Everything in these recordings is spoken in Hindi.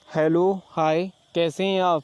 हेलो हाय, कैसे हैं आप?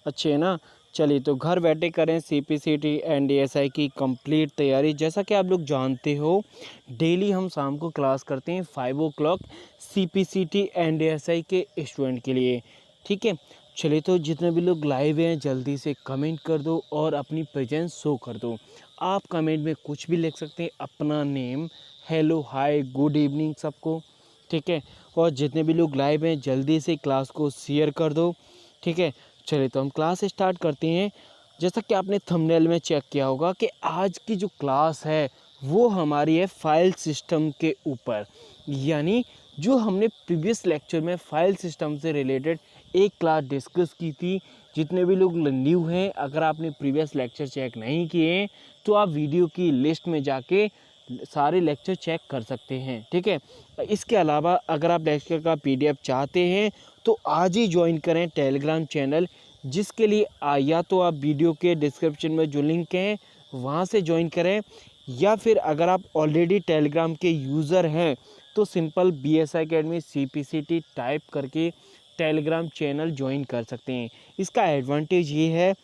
अच्छे हैं ना? चलिए, तो घर बैठे करें सीपीसीटी एनडीएसआई की कंप्लीट तैयारी। जैसा कि आप लोग जानते हो, डेली हम शाम को क्लास करते हैं 5 o'clock सीपीसीटी एनडीएसआई के स्टूडेंट के लिए। ठीक है, चलिए, तो जितने भी लोग लाइव हैं जल्दी से कमेंट कर दो और अपनी प्रेजेंस शो कर दो। आप कमेंट में कुछ भी लिख सकते हैं, अपना name, hello hi good evening सबको। ठीक है, और जितने भी लोग लाइव हैं जल्दी से क्लास को शेयर कर दो। ठीक है, चलिए, तो हम क्लास स्टार्ट करते हैं। जैसा कि आपने थंबनेल में चेक किया होगा कि आज की जो क्लास है वो हमारी है फाइल सिस्टम के ऊपर। यानी जो हमने प्रीवियस लेक्चर में फाइल सिस्टम से रिलेटेड एक क्लास डिस्कस की थी। जितने भी लोग न्यू हैं, अगर आपने प्रीवियस लेक्चर चेक नहीं किए हैं तो आप वीडियो की लिस्ट में जाके सारे लेक्चर चेक कर सकते हैं। ठीक है, इसके अलावा अगर आप लेक्चर का पीडीएफ चाहते हैं तो आज ही ज्वाइन करें टेलीग्राम चैनल, जिसके लिए या तो आप वीडियो के डिस्क्रिप्शन में जो लिंक है वहाँ से ज्वाइन करें, या फिर अगर आप ऑलरेडी टेलीग्राम के यूज़र हैं तो simple BSI Academy CPCT type करके टेलीग्राम चैनल ज्वाइन कर सकते हैं। इसका एडवांटेज ये है,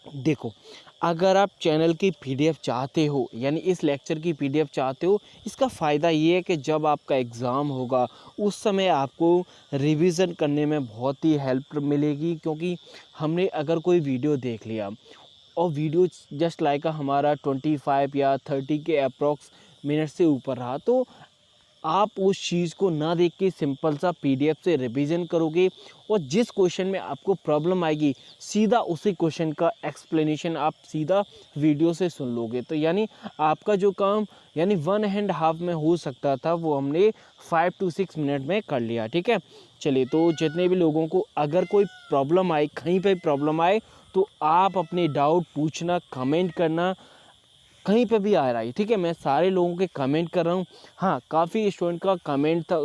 देखो, अगर आप चैनल की पीडीएफ चाहते हो, यानी इस लेक्चर की पीडीएफ चाहते हो, इसका फ़ायदा ये है कि जब आपका एग्ज़ाम होगा उस समय आपको रिवीजन करने में बहुत ही हेल्प मिलेगी। क्योंकि हमने अगर कोई वीडियो देख लिया और वीडियो जस्ट लाइक हमारा 25 या 30 के अप्रॉक्स मिनट से ऊपर रहा, तो आप उस चीज़ को ना देख के सिंपल सा पीडीएफ से रिवीजन करोगे और जिस क्वेश्चन में आपको प्रॉब्लम आएगी सीधा उसी क्वेश्चन का एक्सप्लेनेशन आप सीधा वीडियो से सुन लोगे। तो यानी आपका जो काम यानी 1.5 में हो सकता था वो हमने 5 to 6 मिनट में कर लिया। ठीक है, चलिए, तो जितने भी लोगों को अगर कोई प्रॉब्लम आए, कहीं पे प्रॉब्लम आए, तो आप अपने डाउट पूछना, कमेंट करना, कहीं पे भी आ रहा है। ठीक है, मैं सारे लोगों के कमेंट कर रहा हूँ। हाँ, काफ़ी स्टूडेंट का कमेंट था,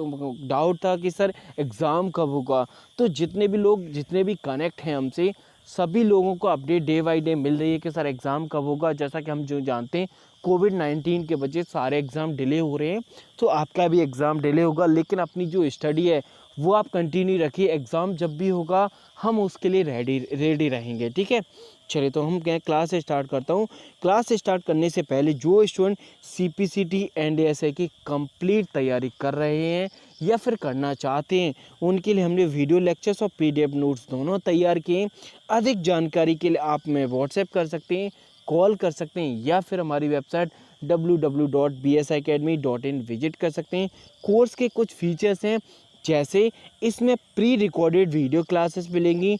डाउट था कि सर एग्ज़ाम कब होगा। तो जितने भी लोग, जितने भी कनेक्ट हैं हमसे, सभी लोगों को update day by day meal रही है कि सर एग्ज़ाम कब होगा। जैसा कि हम जो जानते हैं, कोविड-19 के वजह से सारे एग्ज़ाम डिले हो रहे हैं, तो आपका भी एग्ज़ाम डिले होगा। लेकिन अपनी जो स्टडी है वो आप कंटिन्यू रखिए, एग्ज़ाम जब भी होगा हम उसके लिए रेडी रहेंगे। ठीक है, चलिए, तो हम क्या क्लास स्टार्ट करता हूँ। क्लास स्टार्ट करने से पहले जो स्टूडेंट सीपीसीटी एनडीएसआई की कंप्लीट तैयारी कर रहे हैं या फिर करना चाहते हैं, उनके लिए हमने वीडियो लेक्चर्स और पीडीएफ नोट्स दोनों तैयार किए हैं। अधिक जानकारी के लिए आप में व्हाट्सएप कर सकते हैं, कॉल कर सकते हैं, या फिर हमारी वेबसाइट www.bsiacademy.in विजिट कर सकते हैं। कोर्स के कुछ फीचर्स हैं, जैसे इसमें प्री रिकॉर्डेड वीडियो क्लासेस मिलेंगी,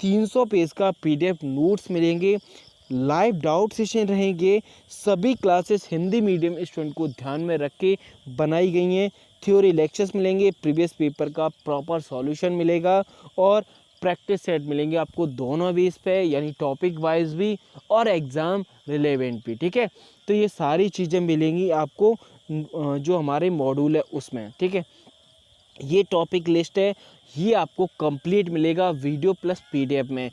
300 पेज का पीडीएफ नोट्स मिलेंगे, लाइव डाउट सेशन रहेंगे। सभी क्लासेस हिंदी मीडियम स्टूडेंट को ध्यान में रख के बनाई गई हैं। थ्योरी लेक्चर्स मिलेंगे, प्रीवियस पेपर का प्रॉपर सॉल्यूशन मिलेगा और प्रैक्टिस सेट मिलेंगे आपको दोनों बेस पे, यानी टॉपिक वाइज भी और एग्ज़ाम रिलेवेंट भी। ठीक है, तो ये सारी चीज़ें मिलेंगी आपको जो हमारे मॉड्यूल है उसमें। ठीक है, ये टॉपिक लिस्ट है, ये आपको कंप्लीट मिलेगा वीडियो प्लस पीडीएफ में।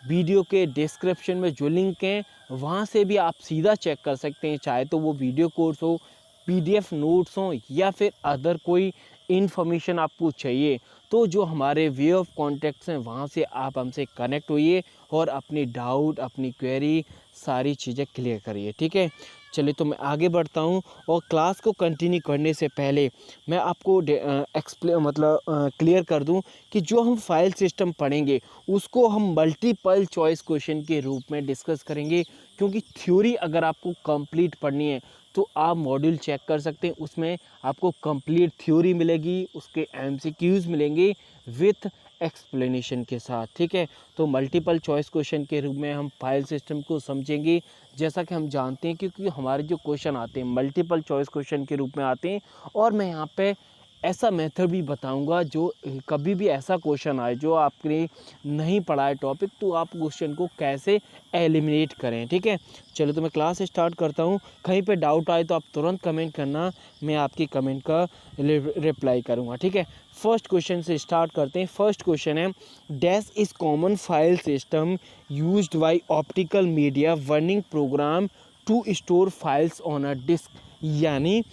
वीडियो के डिस्क्रिप्शन में जो लिंक हैं वहाँ से भी आप सीधा चेक कर सकते हैं, चाहे तो वो वीडियो कोर्स हो, पीडीएफ नोट्स हो, या फिर अदर कोई इन्फॉर्मेशन आपको चाहिए। तो जो हमारे वे ऑफ कॉन्टैक्ट्स हैं वहाँ से आप हमसे कनेक्ट होइए और अपनी डाउट, अपनी क्वेरी, सारी चीज़ें क्लियर करिए। ठीक है, चलिए, तो मैं आगे बढ़ता हूँ। और क्लास को कंटिन्यू करने से पहले मैं आपको क्लियर कर दूं कि जो हम फाइल सिस्टम पढ़ेंगे उसको हम मल्टीपल चॉइस क्वेश्चन के रूप में डिस्कस करेंगे। क्योंकि थ्योरी अगर आपको कंप्लीट पढ़नी है तो आप मॉड्यूल चेक कर सकते हैं, उसमें आपको कंप्लीट थ्योरी मिलेगी, उसके एमसीक्यूज मिलेंगे विथ एक्सप्लेनेशन के साथ। ठीक है, तो मल्टीपल चॉइस क्वेश्चन के रूप में हम फाइल सिस्टम को समझेंगे। जैसा कि हम जानते हैं, क्योंकि हमारे जो क्वेश्चन आते हैं मल्टीपल चॉइस क्वेश्चन के रूप में आते हैं, और मैं यहाँ पे ऐसा मेथड भी बताऊंगा जो कभी भी ऐसा क्वेश्चन आए जो आपने नहीं पढ़ा है टॉपिक, तो आप क्वेश्चन को कैसे एलिमिनेट करें। ठीक है, चलो, तो मैं क्लास स्टार्ट करता हूँ। कहीं पे डाउट आए तो आप तुरंत कमेंट करना, मैं आपकी कमेंट का रिप्लाई करूँगा। ठीक है, फर्स्ट क्वेश्चन से स्टार्ट करते हैं। फर्स्ट क्वेश्चन है, dash is common file system used by optical media burning program to store files on a disk. यानी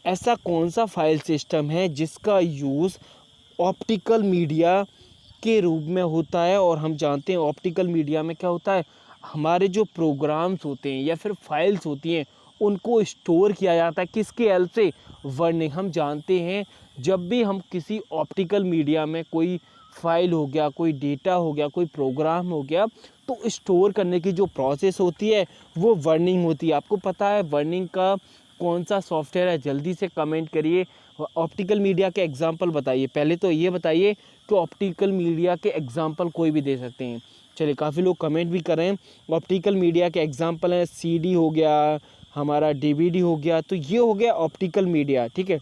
ऐसा कौन सा फाइल सिस्टम है जिसका यूज़ ऑप्टिकल मीडिया के रूप में होता है। और हम जानते हैं ऑप्टिकल मीडिया में क्या होता है, हमारे जो प्रोग्राम्स होते हैं या फिर फाइल्स होती हैं उनको स्टोर किया जाता है किसके हेल्प से, वर्निंग। हम जानते हैं जब भी हम किसी ऑप्टिकल मीडिया में कोई फाइल हो गया, कोई डेटा हो गया, कोई प्रोग्राम हो गया, तो स्टोर करने की जो प्रोसेस होती है वो वर्निंग होती है। आपको पता है वर्निंग का कौन सा सॉफ्टवेयर है, जल्दी से कमेंट करिए। ऑप्टिकल मीडिया के एग्जांपल बताइए। पहले तो ये बताइए कि ऑप्टिकल मीडिया के एग्जांपल कोई भी दे सकते हैं। चलिए, काफ़ी लोग कमेंट भी कर रहे हैं। ऑप्टिकल मीडिया के एग्जांपल हैं सीडी हो गया, हमारा डीवीडी हो गया, तो ये हो गया ऑप्टिकल मीडिया, ठीक है।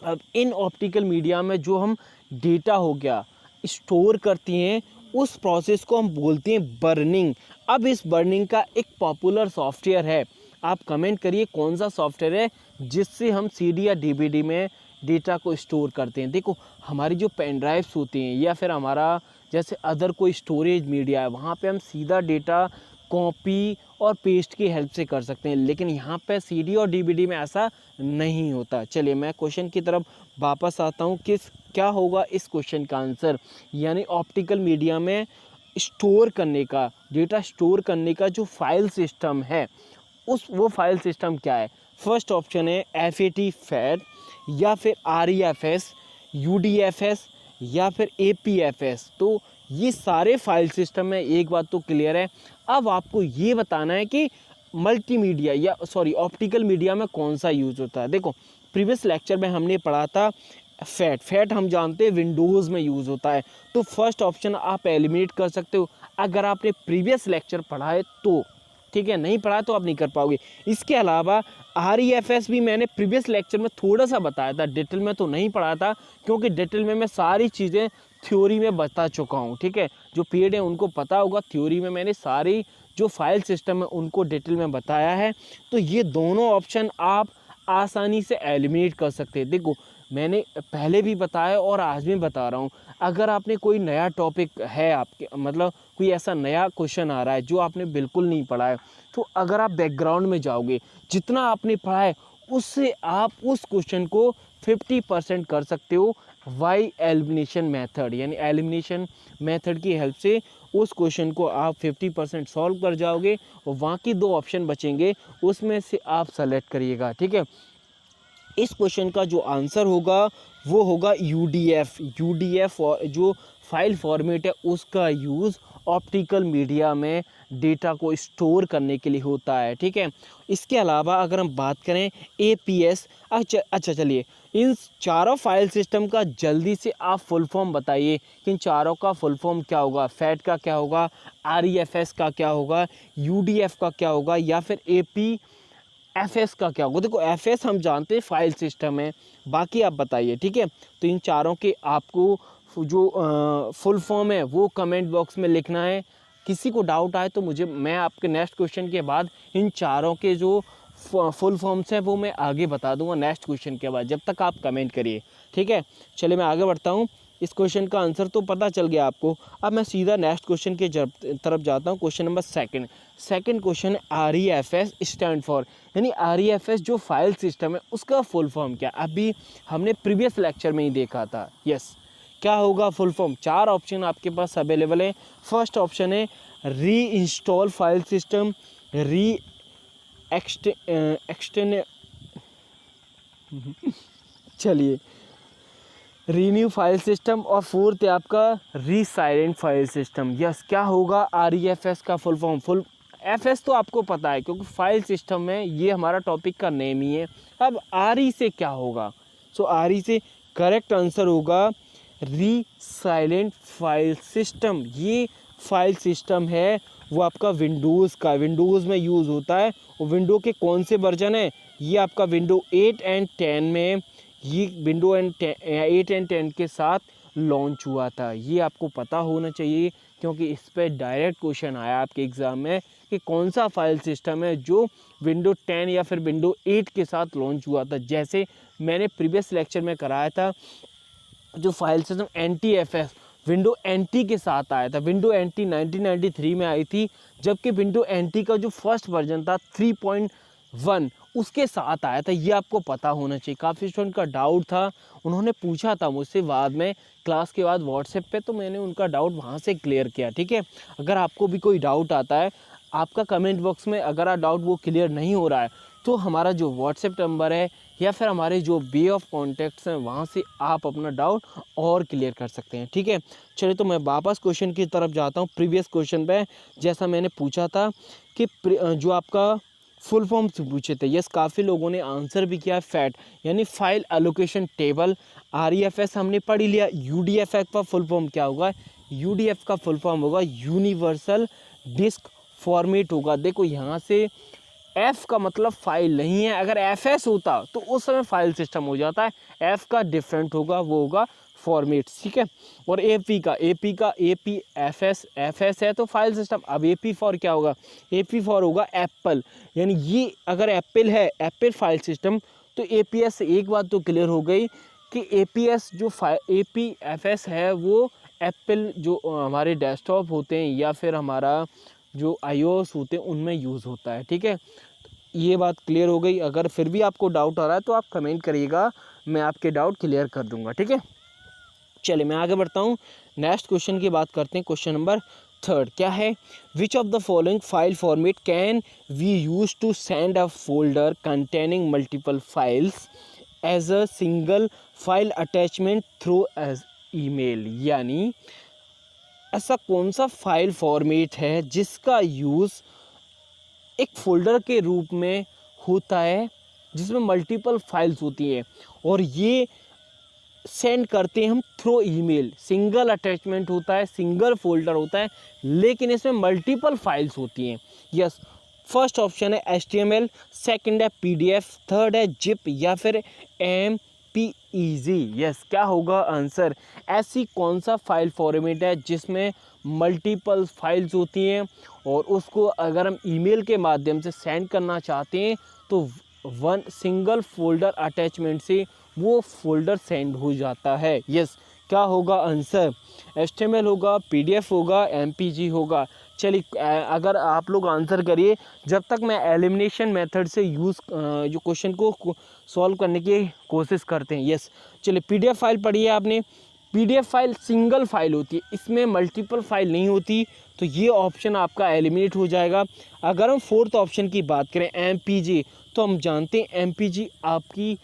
अब इन ऑप्टिकल मीडिया में जो हम डेटा हो गया स्टोर करती हैं, उस प्रोसेस को हम बोलते हैं बर्निंग। अब इस बर्निंग का एक पॉपुलर सॉफ्टवेयर है, आप कमेंट करिए कौन सा सॉफ्टवेयर है जिससे हम सीडी या डीवीडी में डेटा को स्टोर करते हैं। देखो, हमारी जो पेन ड्राइव्स होती हैं या फिर हमारा जैसे अदर कोई स्टोरेज मीडिया है, वहाँ पे हम सीधा डेटा कॉपी और पेस्ट की हेल्प से कर सकते हैं, लेकिन यहाँ पे सीडी और डीवीडी में ऐसा नहीं होता। चलिए, मैं क्वेश्चन की तरफ वापस आता हूँ। क्या होगा इस क्वेश्चन का आंसर, यानी ऑप्टिकल मीडिया में स्टोर करने का, डेटा स्टोर करने का जो फाइल सिस्टम है, वो फाइल सिस्टम क्या है। फर्स्ट ऑप्शन है FAT फैट, या फिर REFS, UDFS, या फिर APFS। तो ये सारे फाइल सिस्टम में एक बात तो क्लियर है। अब आपको ये बताना है कि मल्टीमीडिया या ऑप्टिकल मीडिया में कौन सा यूज़ होता है। देखो, प्रीवियस लेक्चर में हमने पढ़ा था फैट हम जानते हैं विंडोज़ में यूज़ होता है, तो फर्स्ट ऑप्शन आप एलिमिनेट कर सकते हो अगर आपने प्रीवियस लेक्चर पढ़ा है तो, ठीक है। नहीं पढ़ा तो आप नहीं कर पाओगे। इसके अलावा REFS भी मैंने प्रीवियस लेक्चर में थोड़ा सा बताया था, डिटेल में तो नहीं पढ़ा था, क्योंकि डिटेल में मैं सारी चीज़ें थ्योरी में बता चुका हूँ, ठीक है। जो पीरियड है उनको पता होगा, थ्योरी में मैंने सारी जो फाइल सिस्टम है उनको डिटेल में बताया है। तो ये दोनों ऑप्शन आप आसानी से एलिमिनेट कर सकते हैं। देखो, मैंने पहले भी बताया और आज भी बता रहा हूँ, अगर आपने कोई नया टॉपिक है आपके, मतलब कोई ऐसा नया क्वेश्चन आ रहा है जो आपने बिल्कुल नहीं पढ़ा है, तो अगर आप बैकग्राउंड में जाओगे, जितना आपने पढ़ा है उससे आप उस क्वेश्चन को 50% कर सकते हो वाई एलिमिनेशन मेथड, यानी एलिमिनेशन मेथड की हेल्प से उस क्वेश्चन को आप 50% सॉल्व कर जाओगे और बाकी दो ऑप्शन बचेंगे, उसमें से आप सेलेक्ट करिएगा, ठीक है। इस क्वेश्चन का जो आंसर होगा वो होगा UDF और जो फाइल फॉर्मेट है उसका यूज़ ऑप्टिकल मीडिया में डेटा को स्टोर करने के लिए होता है, ठीक है। इसके अलावा अगर हम बात करें APS, अच्छा चलिए, इन चारों फाइल सिस्टम का जल्दी से आप फुल फॉर्म बताइए कि इन चारों का फुल फॉर्म क्या होगा। फैट का क्या होगा, REFS का क्या होगा, UDF का क्या होगा, या फिर APFS का क्या होगा। देखो, FS हम जानते हैं फाइल सिस्टम है, बाकी आप बताइए, ठीक है। तो इन चारों के आपको जो फुल फॉर्म है वो कमेंट बॉक्स में लिखना है। किसी को डाउट आए तो मैं आपके नेक्स्ट क्वेश्चन के बाद इन चारों के जो फुल फॉर्म्स हैं वो मैं आगे बता दूंगा नेक्स्ट क्वेश्चन के बाद, जब तक आप कमेंट करिए, ठीक है। चलिए, मैं आगे बढ़ता हूँ। इस क्वेश्चन का आंसर तो पता चल गया आपको। अब मैं सीधा नेक्स्ट क्वेश्चन के तरफ जाता हूँ। क्वेश्चन नंबर सेकंड क्वेश्चन है REFS स्टैंड फॉर, यानी REFS जो फाइल सिस्टम है उसका फुल फॉर्म क्या। अभी हमने प्रीवियस लेक्चर में ही देखा था। यस, क्या होगा फुल फॉर्म। 4 ऑप्शन आपके पास अवेलेबल है। फर्स्ट ऑप्शन है री इंस्टॉल फाइल सिस्टम, चलिए, रीन्यू फाइल सिस्टम, और फोर्थ है आपका रीसाइलेंट फाइल सिस्टम। यस, क्या होगा REFS का फुल फॉर्म। FS तो आपको पता है क्योंकि फाइल सिस्टम में ये हमारा टॉपिक का नेम ही है। अब RE से क्या होगा, सो RE से करेक्ट आंसर होगा रीसाइलेंट फाइल सिस्टम। ये फाइल सिस्टम है वो आपका विंडोज़ में यूज़ होता है। और विंडो के कौन से वर्जन है, ये आपका विंडो 8 एंड 10 में, ये विंडो 8 एंड 10 के साथ लॉन्च हुआ था। ये आपको पता होना चाहिए क्योंकि इस पर डायरेक्ट क्वेश्चन आया आपके एग्ज़ाम में कि कौन सा फाइल सिस्टम है जो विंडो 10 या फिर विंडो 8 के साथ लॉन्च हुआ था। जैसे मैंने प्रीवियस लेक्चर में कराया था, जो file system NTFS window NT के साथ आया था। विंडो NT 1993 में आई थी, जबकि विंडो NT का जो फर्स्ट वर्जन था वन उसके साथ आया था, ये आपको पता होना चाहिए। काफ़ी स्टूडेंट का डाउट था, उन्होंने पूछा था मुझसे बाद में क्लास के बाद व्हाट्सएप पे, तो मैंने उनका डाउट वहाँ से क्लियर किया। ठीक है, अगर आपको भी कोई डाउट आता है आपका कमेंट बॉक्स में, अगर आप डाउट वो क्लियर नहीं हो रहा है तो हमारा जो व्हाट्सएप नंबर है या फिर हमारे जो वे ऑफ कॉन्टैक्ट्स हैं वहाँ से आप अपना डाउट और क्लियर कर सकते हैं। ठीक है, चलिए तो मैं वापस क्वेश्चन की तरफ जाता हूँ। प्रीवियस क्वेश्चन पे जैसा मैंने पूछा था कि जो आपका फुल फॉर्म्स पूछे थे, यस काफ़ी लोगों ने आंसर भी किया। फैट यानी फाइल एलोकेशन टेबल, REFS हमने पढ़ लिया। UDF का फुल फॉर्म क्या होगा? UDF का फुल फॉर्म होगा यूनिवर्सल डिस्क फॉर्मेट होगा। देखो यहाँ से F का मतलब फाइल नहीं है, अगर FS होता तो उस समय फाइल सिस्टम हो जाता है। F का डिफरेंट होगा, वो होगा फॉर्मेट्स। ठीक है, और AP का APFS FS है तो फाइल सिस्टम। अब AP फॉर क्या होगा? AP फॉर होगा एप्पल, यानी ये अगर एप्पल है, एप्पल फाइल सिस्टम, तो APS से एक बात तो क्लियर हो गई कि APS जो APFS है वो एप्पल जो हमारे डेस्कटॉप होते हैं या फिर हमारा जो iOS होते हैं उनमें यूज़ होता है। ठीक है, ये बात क्लियर हो गई। अगर फिर भी आपको डाउट आ रहा है तो आप कमेंट करिएगा, मैं आपके डाउट क्लियर कर दूंगा। ठीक है, चलिए मैं आगे बढ़ता हूँ। नेक्स्ट क्वेश्चन की बात करते हैं। क्वेश्चन नंबर 3 क्या है? Which of the following file format can we use to send a folder containing multiple files as a single file attachment through as email? यानी ऐसा कौन सा फाइल फॉर्मेट है जिसका यूज़ एक फोल्डर के रूप में होता है जिसमें मल्टीपल फाइल्स होती हैं और ये सेंड करते हैं हम थ्रू ईमेल? सिंगल अटैचमेंट होता है, सिंगल फोल्डर होता है, लेकिन इसमें मल्टीपल फाइल्स होती हैं। यस, फर्स्ट ऑप्शन है HTML, सेकंड है PDF, थर्ड है जिप या फिर MPEG। यस, क्या होगा आंसर? ऐसी कौन सा फाइल फॉर्मेट है जिसमें मल्टीपल फाइल्स होती हैं और उसको अगर हम ईमेल के माध्यम से सेंड करना चाहते हैं तो वन सिंगल फोल्डर अटैचमेंट से वो फोल्डर सेंड हो जाता है? यस, क्या होगा आंसर? HTML होगा, PDF होगा, MPG होगा? चलिए अगर आप लोग आंसर करिए जब तक मैं एलिमिनेशन मेथड से जो क्वेश्चन को सॉल्व करने की कोशिश करते हैं। यस, चलिए PDF फाइल पढ़ी है आपने। PDF फाइल सिंगल फाइल होती है, इसमें मल्टीपल फाइल नहीं होती, तो ये ऑप्शन आपका एलिमिनेट हो जाएगा। अगर हम फोर्थ ऑप्शन की बात करें MPG, तो हम जानते हैं MPG आपकी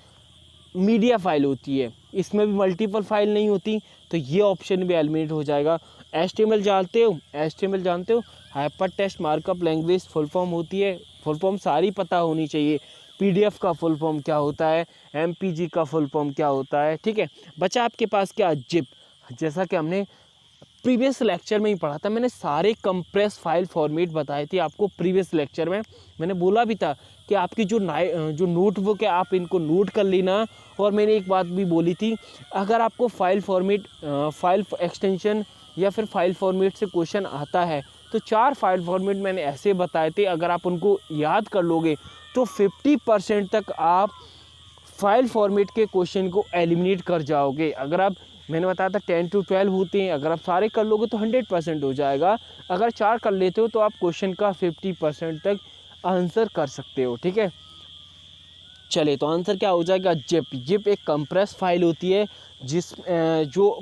मीडिया फाइल होती है, इसमें भी मल्टीपल फाइल नहीं होती, तो ये ऑप्शन भी एलिमिनेट हो जाएगा। HTML जानते हो? HTML जानते हो? Hyper text markup language full form होती है, फुल फॉर्म सारी पता होनी चाहिए। PDF का फुल फॉर्म क्या होता है, MPG का फुल फॉर्म क्या होता है? ठीक है, बचा आपके पास क्या? जिप। जैसा कि हमने प्रीवियस लेक्चर में ही पढ़ा था, मैंने सारे कंप्रेस फाइल फॉर्मेट बताए थे आपको प्रीवियस लेक्चर में। मैंने बोला भी था कि आपकी जो नोटबुक है आप इनको नोट कर लेना। और मैंने एक बात भी बोली थी, अगर आपको फाइल फॉर्मेट फाइल एक्सटेंशन या फिर फाइल फॉर्मेट से क्वेश्चन आता है तो 4 फाइल फॉर्मेट मैंने ऐसे बताए थे, अगर आप उनको याद कर लोगे तो 50% तक आप फाइल फॉर्मेट के क्वेश्चन को एलिमिनेट कर जाओगे। अगर आप, मैंने बताया था 10 to 12 होते हैं, अगर आप सारे कर लोगे तो 100% हो जाएगा। अगर 4 कर लेते हो तो आप क्वेश्चन का 50% तक आंसर कर सकते हो। ठीक है, चलिए तो आंसर क्या हो जाएगा? जिप। जिप एक कंप्रेस फाइल होती है जिस जो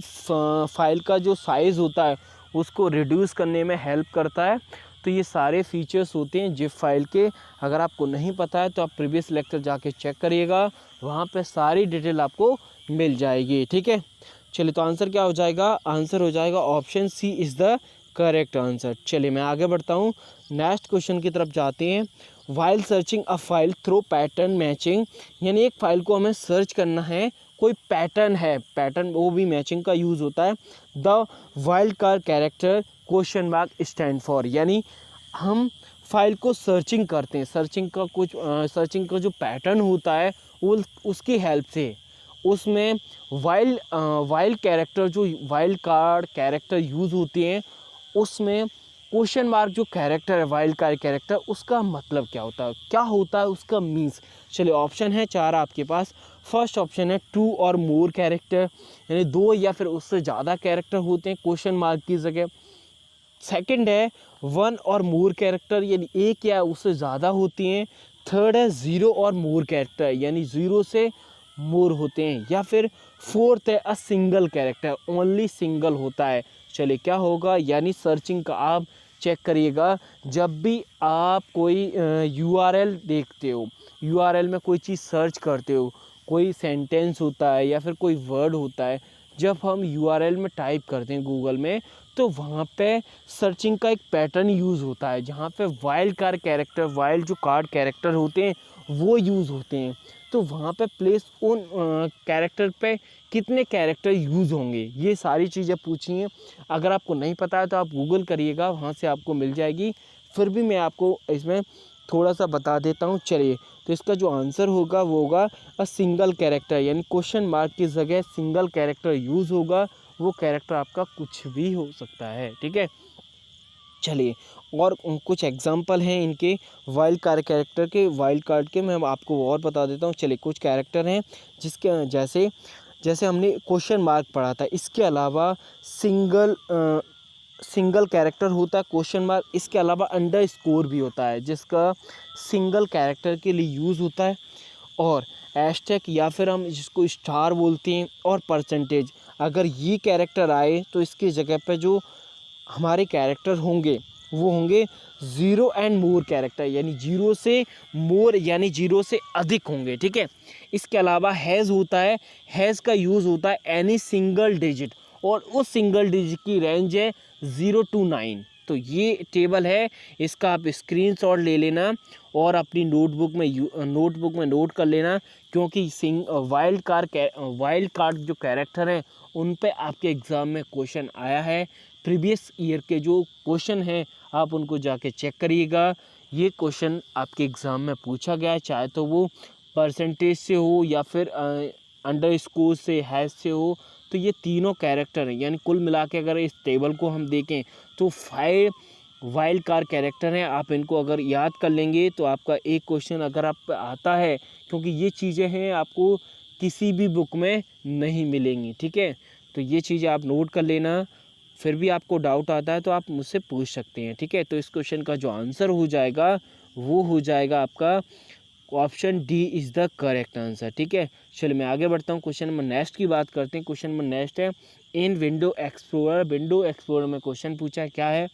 फाइल का जो साइज़ होता है उसको रिड्यूस करने में हेल्प करता है। तो ये सारे फीचर्स होते हैं जिप फाइल के। अगर आपको नहीं पता है तो आप प्रीवियस लेक्चर जाके चेक करिएगा, वहाँ पे सारी डिटेल आपको मिल जाएगी। ठीक है, चलिए तो आंसर क्या हो जाएगा? आंसर हो जाएगा option C is the correct answer. चलिए मैं आगे बढ़ता हूँ, नेक्स्ट क्वेश्चन की तरफ जाते हैं। While searching a file through pattern matching, यानी एक फ़ाइल को हमें सर्च करना है, कोई पैटर्न है, पैटर्न वो भी मैचिंग का यूज़ होता है। The wild card character question mark stand for, यानी हम फाइल को सर्चिंग करते हैं, सर्चिंग का जो पैटर्न होता है वो उसकी हेल्प से उसमें वाइल्ड कैरेक्टर, जो वाइल्ड कार्ड कैरेक्टर यूज़ होते हैं उसमें क्वेश्चन मार्क जो कैरेक्टर है वाइल्ड कार्ड कैरेक्टर, उसका मतलब क्या होता है, क्या होता है उसका मीन्स? चलिए ऑप्शन है 4 आपके पास। फर्स्ट ऑप्शन है 2 और मोर कैरेक्टर, यानी 2 या फिर उससे ज़्यादा कैरेक्टर होते हैं क्वेश्चन मार्क की जगह। सेकंड है 1 और मोर कैरेक्टर, यानी एक या उससे ज़्यादा होती हैं थर्ड है ज़ीरो और मोर कैरेक्टर, यानी ज़ीरो से मोर होते हैं। या फिर फोर्थ है a single character, only single होता है। चलिए क्या होगा, यानी सर्चिंग का आप चेक करिएगा, जब भी आप कोई URL देखते हो, URL में कोई चीज़ सर्च करते हो, कोई सेंटेंस होता है या फिर कोई वर्ड होता है, जब हम URL में टाइप करते हैं गूगल में, तो वहाँ पे सर्चिंग का एक पैटर्न यूज़ होता है, जहाँ पे वाइल्ड कार्ड कैरेक्टर, वाइल्ड जो कार्ड कैरेक्टर होते हैं वो यूज़ होते हैं। तो वहाँ पे प्लेस उन कैरेक्टर पे कितने कैरेक्टर यूज़ होंगे, ये सारी चीज़ें पूछी हैं। अगर आपको नहीं पता है तो आप गूगल करिएगा, वहाँ से आपको मिल जाएगी। फिर भी मैं आपको इसमें थोड़ा सा बता देता हूँ। चलिए, तो इसका जो आंसर होगा वो होगा अ सिंगल कैरेक्टर, यानी क्वेश्चन मार्क की जगह सिंगल कैरेक्टर यूज़ होगा। वो कैरेक्टर आपका कुछ भी हो सकता है, ठीक है। चलिए, और कुछ एग्जांपल हैं इनके वाइल्ड कार्ड कैरेक्टर के, वाइल्ड कार्ड के मैं आपको और बता देता हूँ। चलिए, कुछ कैरेक्टर हैं जिसके जैसे जैसे हमने क्वेश्चन मार्क पढ़ा था, इसके अलावा सिंगल कैरेक्टर होता है क्वेश्चन मार्क, इसके अलावा अंडरस्कोर भी होता है जिसका सिंगल कैरेक्टर के लिए यूज़ होता है, और हैशटैग या फिर हम जिसको स्टार बोलते हैं, और परसेंटेज। अगर ये कैरेक्टर आए तो इसकी जगह पे जो हमारे कैरेक्टर होंगे वो होंगे ज़ीरो एंड मोर कैरेक्टर, यानी जीरो से मोर, यानी जीरो से अधिक होंगे, ठीक है। इसके अलावा हैज़ होता है, हैज़ का यूज़ होता है एनी सिंगल डिजिट, और उस सिंगल डिजिट की रेंज है 0 to 9। तो ये टेबल है, इसका आप स्क्रीनशॉट ले लेना और अपनी नोटबुक में नोट कर लेना, क्योंकि वाइल्ड कार्ड जो कैरेक्टर हैं उन पे आपके एग्ज़ाम में क्वेश्चन आया है। प्रीवियस ईयर के जो क्वेश्चन हैं आप उनको जाके चेक करिएगा। ये क्वेश्चन आपके एग्ज़ाम में पूछा गया है, चाहे तो वो परसेंटेज से हो या फिर अंडरस्कोर से, हैश से हो। तो ये तीनों कैरेक्टर हैं, यानी कुल मिला के अगर इस टेबल को हम देखें तो 5 वाइल्ड कार्ड कैरेक्टर हैं। आप इनको अगर याद कर लेंगे तो आपका एक क्वेश्चन अगर आप आता है, क्योंकि ये चीज़ें हैं आपको किसी भी बुक में नहीं मिलेंगी, ठीक है। तो ये चीज़ें आप नोट कर लेना, फिर भी आपको डाउट आता है तो आप मुझसे पूछ सकते हैं, ठीक है। तो इस क्वेश्चन का जो आंसर हो जाएगा वो हो जाएगा आपका option D is the correct answer, ठीक है। चलिए मैं आगे बढ़ता हूँ, क्वेश्चन नंबर नेक्स्ट की बात करते हैं। क्वेश्चन नंबर नेक्स्ट है इन विंडो एक्सप्लोरर में क्वेश्चन पूछा है, क्या है,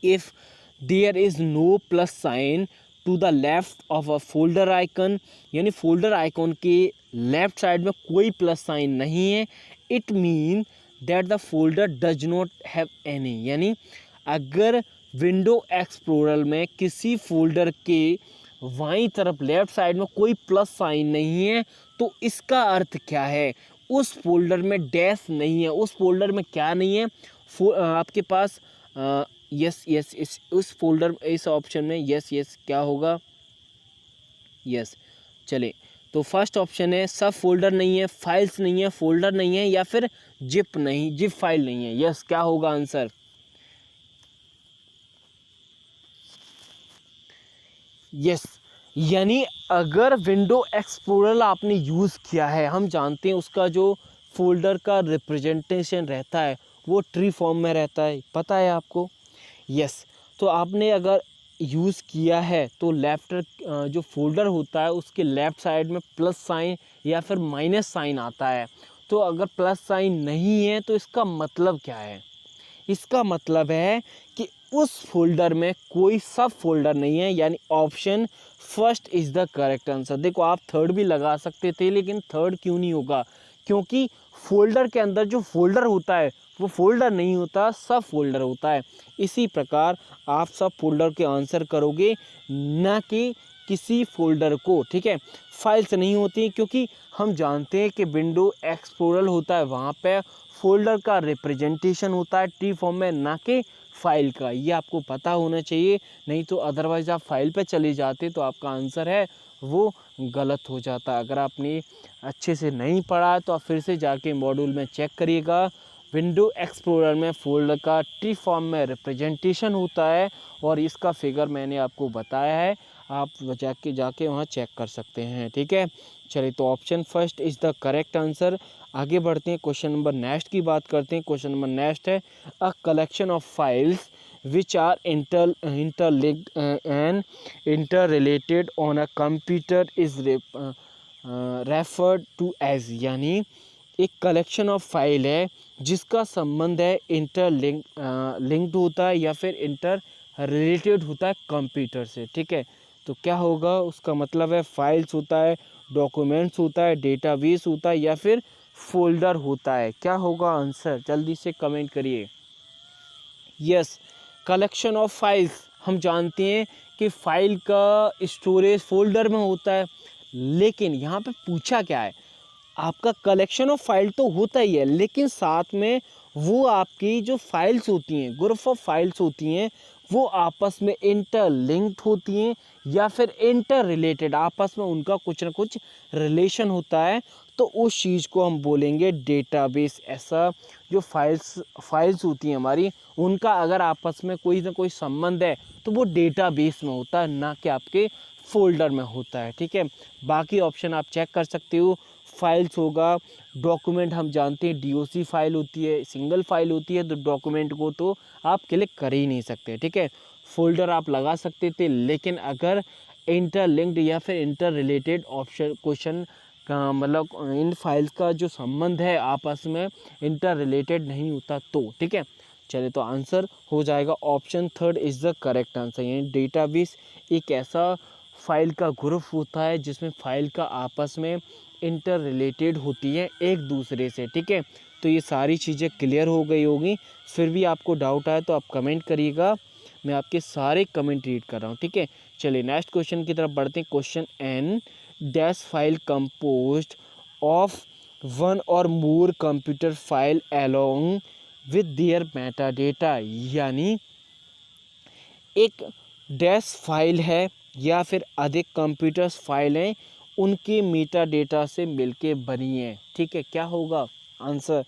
if there is no plus sign to the left of a folder icon, यानी फोल्डर आइकन के लेफ्ट साइड में कोई प्लस साइन नहीं है, it mean that the folder does not have any, यानी अगर विंडो एक्सप्लोरर में किसी फोल्डर के बाईं तरफ लेफ्ट साइड में कोई प्लस साइन नहीं है, तो इसका अर्थ क्या है, उस फोल्डर में डैश नहीं है। उस फोल्डर में क्या नहीं है, आपके पास यस यस इस उस फोल्डर, इस ऑप्शन में यस क्या होगा, यस। चले, तो फर्स्ट ऑप्शन है सब फोल्डर नहीं है, फाइल्स नहीं है, फोल्डर नहीं है, या फिर जिप फाइल नहीं है। यस, क्या होगा आंसर, यस। यानी अगर विंडो एक्सप्लोरर आपने यूज़ किया है, हम जानते हैं उसका जो फोल्डर का रिप्रेजेंटेशन रहता है वो ट्री फॉर्म में रहता है, पता है आपको। यस, तो आपने अगर यूज़ किया है तो लेफ्ट जो फोल्डर होता है उसके लेफ़्ट साइड में प्लस साइन या फिर माइनस साइन आता है। तो अगर प्लस साइन नहीं है तो इसका मतलब क्या है, इसका मतलब है कि उस फोल्डर में कोई सब फोल्डर नहीं है, यानी option first is the correct answer. देखो, आप थर्ड भी लगा सकते थे लेकिन थर्ड क्यों नहीं होगा, क्योंकि फोल्डर के अंदर जो फोल्डर होता है वो फोल्डर नहीं होता, सब फोल्डर होता है। इसी प्रकार आप सब फोल्डर के आंसर करोगे, ना कि किसी फोल्डर को, ठीक है। फाइल्स नहीं होती, क्योंकि हम जानते हैं कि विंडो एक्सप्लोरर होता है, वहाँ पे फोल्डर का रिप्रेजेंटेशन होता है ट्री फॉर्म में, ना कि फाइल का। ये आपको पता होना चाहिए, नहीं तो अदरवाइज़ आप फाइल पे चले जाते तो आपका आंसर है वो गलत हो जाता। अगर आपने अच्छे से नहीं पढ़ा तो आप फिर से जाके मॉड्यूल में चेक करिएगा। विंडो एक्सप्लोरर में फोल्डर का ट्री फॉर्म में रिप्रेजेंटेशन होता है और इसका फिगर मैंने आपको बताया है। आप जाके वहाँ चेक कर सकते हैं। ठीक है, चलिए तो option first is the correct answer. आगे बढ़ते हैं, क्वेश्चन नंबर नेक्स्ट की बात करते हैं। क्वेश्चन नंबर नेक्स्ट है a collection of files which are interlinked and interrelated on a computer is referred to as, यानी एक कलेक्शन ऑफ फाइल है जिसका संबंध है लिंक्ड होता है या फिर इंटर रिलेटेड होता है कंप्यूटर से। ठीक है, तो क्या होगा, उसका मतलब है फाइल्स होता है, डॉक्यूमेंट्स होता है, डेटाबेस होता है या फिर फोल्डर होता है। क्या होगा आंसर, जल्दी से कमेंट करिए। यस, कलेक्शन ऑफ फाइल्स, हम जानते हैं कि फाइल का स्टोरेज फोल्डर में होता है, लेकिन यहाँ पे पूछा क्या है, आपका कलेक्शन ऑफ फाइल तो होता ही है, लेकिन साथ में वो आपकी जो फाइल्स होती हैं, ग्रुप ऑफ फाइल्स होती हैं, वो आपस में इंटरलिंक्ड होती हैं या फिर इंटर रिलेटेड, आपस में उनका कुछ ना कुछ रिलेशन होता है, तो उस चीज़ को हम बोलेंगे डेटाबेस। ऐसा जो फाइल्स होती हैं हमारी, उनका अगर आपस में कोई ना कोई संबंध है तो वो डेटाबेस में होता है, ना कि आपके फोल्डर में होता है। ठीक है, बाकी ऑप्शन आप चेक कर सकते हो। फाइल्स होगा, डॉक्यूमेंट हम जानते हैं डीओसी फाइल होती है, सिंगल फाइल होती है, तो डॉक्यूमेंट को तो आप क्लिक कर ही नहीं सकते। ठीक है, फोल्डर आप लगा सकते थे, लेकिन अगर इंटरलिंक्ड या फिर इंटर रिलेटेड ऑप्शन क्वेश्चन का मतलब इन फाइल्स का जो संबंध है आपस में इंटर रिलेटेड नहीं होता तो। ठीक है, चलिए तो आंसर हो जाएगा option third is the correct answer. यानी डेटाबेस एक ऐसा फाइल का ग्रुप होता है जिसमें फाइल का आपस में इंटर रिलेटेड होती है एक दूसरे से। ठीक है, तो ये सारी चीज़ें क्लियर हो गई होगी। फिर भी आपको डाउट आए तो आप कमेंट करिएगा, मैं आपके सारे कमेंट रीड कर रहा हूँ। ठीक है, चलिए नेक्स्ट क्वेश्चन की तरफ बढ़ते हैं। Question N, dash file composed of one or more computer file along with their metadata, यानी एक डैश फाइल है या फिर अधिक कंप्यूटर्स फाइल हैं, उनके मेटा डेटा से मिलके बनी है। ठीक है, क्या होगा आंसर,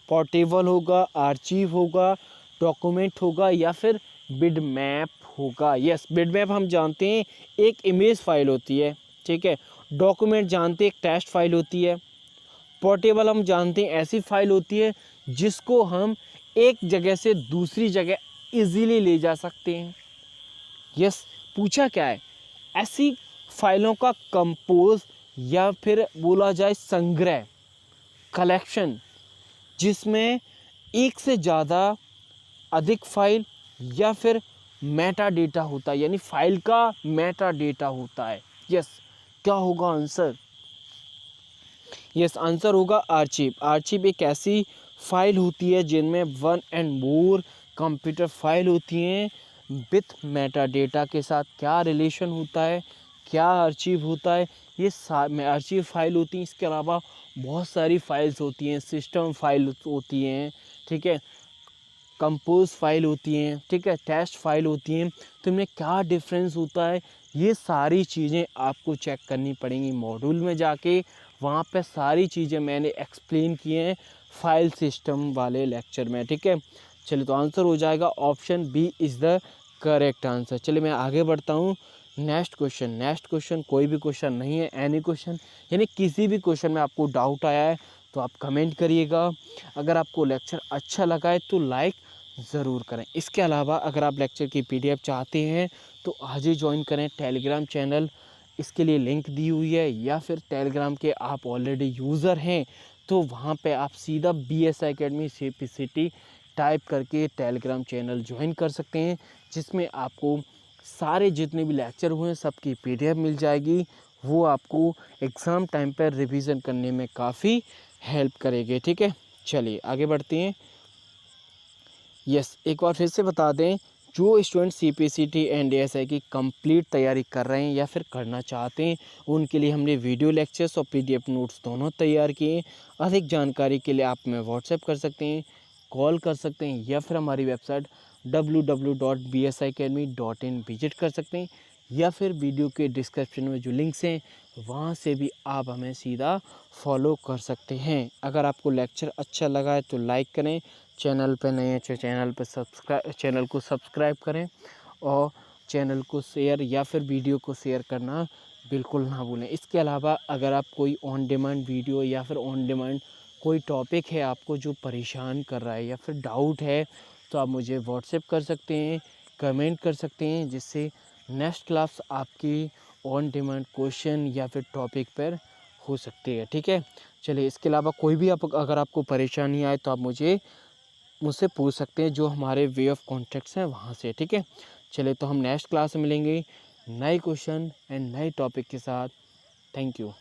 पोर्टेबल होगा, आर्चीव होगा, डॉक्यूमेंट होगा या फिर बिटमैप होगा। यस, बिटमैप हम जानते हैं एक इमेज फाइल होती है। ठीक है, डॉक्यूमेंट जानते हैं एक टेक्स्ट फाइल होती है, पोर्टेबल हम जानते हैं ऐसी फाइल होती है जिसको हम एक जगह से दूसरी जगह इजीली ले जा सकते हैं। यस, पूछा क्या है, ऐसी फाइलों का कंपोज या फिर बोला जाए संग्रह, कलेक्शन, जिसमें एक से ज़्यादा अधिक फाइल या फिर मेटा डेटा होता है, यानी फाइल का मेटा डेटा होता है। यस, क्या होगा आंसर, यस आंसर होगा आर्चीव। आर्चीव एक ऐसी फाइल होती है जिनमें one and more computer file होती हैं विथ मेटा डेटा के साथ क्या रिलेशन होता है, क्या आर्चीव होता है, ये आर्चीव फाइल होती हैं। इसके अलावा बहुत सारी फाइल्स होती हैं, सिस्टम फाइल होती हैं, ठीक है, कंपोज फाइल होती हैं, ठीक है, टेस्ट फाइल होती हैं, तो इनमें क्या डिफरेंस होता है, ये सारी चीज़ें आपको चेक करनी पड़ेंगी मॉड्यूल में जाके। वहाँ पे सारी चीज़ें मैंने एक्सप्लेन किए हैं फाइल सिस्टम वाले लेक्चर में। ठीक है, चलिए तो आंसर हो जाएगा option B is the correct answer. चलिए मैं आगे बढ़ता हूँ। नेक्स्ट क्वेश्चन कोई भी क्वेश्चन नहीं है, एनी क्वेश्चन, यानी किसी भी क्वेश्चन में आपको डाउट आया है तो आप कमेंट करिएगा। अगर आपको लेक्चर अच्छा लगा है तो लाइक ज़रूर करें। इसके अलावा अगर आप लेक्चर की पीडीएफ चाहते हैं तो आज ही ज्वाइन करें टेलीग्राम चैनल, इसके लिए लिंक दी हुई है, या फिर टेलीग्राम के आप ऑलरेडी यूज़र हैं तो वहाँ पे आप सीधा BSI Academy CPCT टाइप करके टेलीग्राम चैनल ज्वाइन कर सकते हैं, जिसमें आपको सारे जितने भी लेक्चर हुए हैं सबकी पीडीएफ मिल जाएगी। वो आपको एग्ज़ाम टाइम पर रिवीजन करने में काफ़ी हेल्प करेगी। ठीक है, चलिए आगे बढ़ते हैं। यस, एक बार फिर से बता दें, जो स्टूडेंट CPCT एंड ASI की कंप्लीट तैयारी कर रहे हैं या फिर करना चाहते हैं, उनके लिए हमने वीडियो लेक्चर्स और PDF नोट्स दोनों तैयार किए हैं। अधिक जानकारी के लिए आप हमें व्हाट्सएप कर सकते हैं, कॉल कर सकते हैं, या फिर हमारी वेबसाइट www.bsiacademy.in विजिट कर सकते हैं, या फिर वीडियो के डिस्क्रिप्शन में जो लिंक्स हैं वहाँ से भी आप हमें सीधा फॉलो कर सकते हैं। अगर आपको लेक्चर अच्छा लगा है तो लाइक करें, चैनल पर नए हैं तो चैनल को सब्सक्राइब करें, और चैनल को शेयर या फिर वीडियो को शेयर करना बिल्कुल ना भूलें। इसके अलावा अगर आप कोई ऑन डिमांड वीडियो या फिर ऑन डिमांड कोई टॉपिक है आपको जो परेशान कर रहा है या फिर डाउट है, तो आप मुझे व्हाट्सएप कर सकते हैं, कमेंट कर सकते हैं, जिससे नेक्स्ट क्लास आपकी ऑन डिमांड क्वेश्चन या फिर टॉपिक पर हो सकती है। ठीक है, चलिए इसके अलावा कोई भी आप अगर आपको परेशानी आए तो आप मुझसे पूछ सकते हैं, जो हमारे वे ऑफ कॉन्टैक्ट्स हैं वहाँ से। ठीक है, चलिए तो हम नेक्स्ट क्लास में मिलेंगे नए क्वेश्चन एंड नए टॉपिक के साथ। Thank you.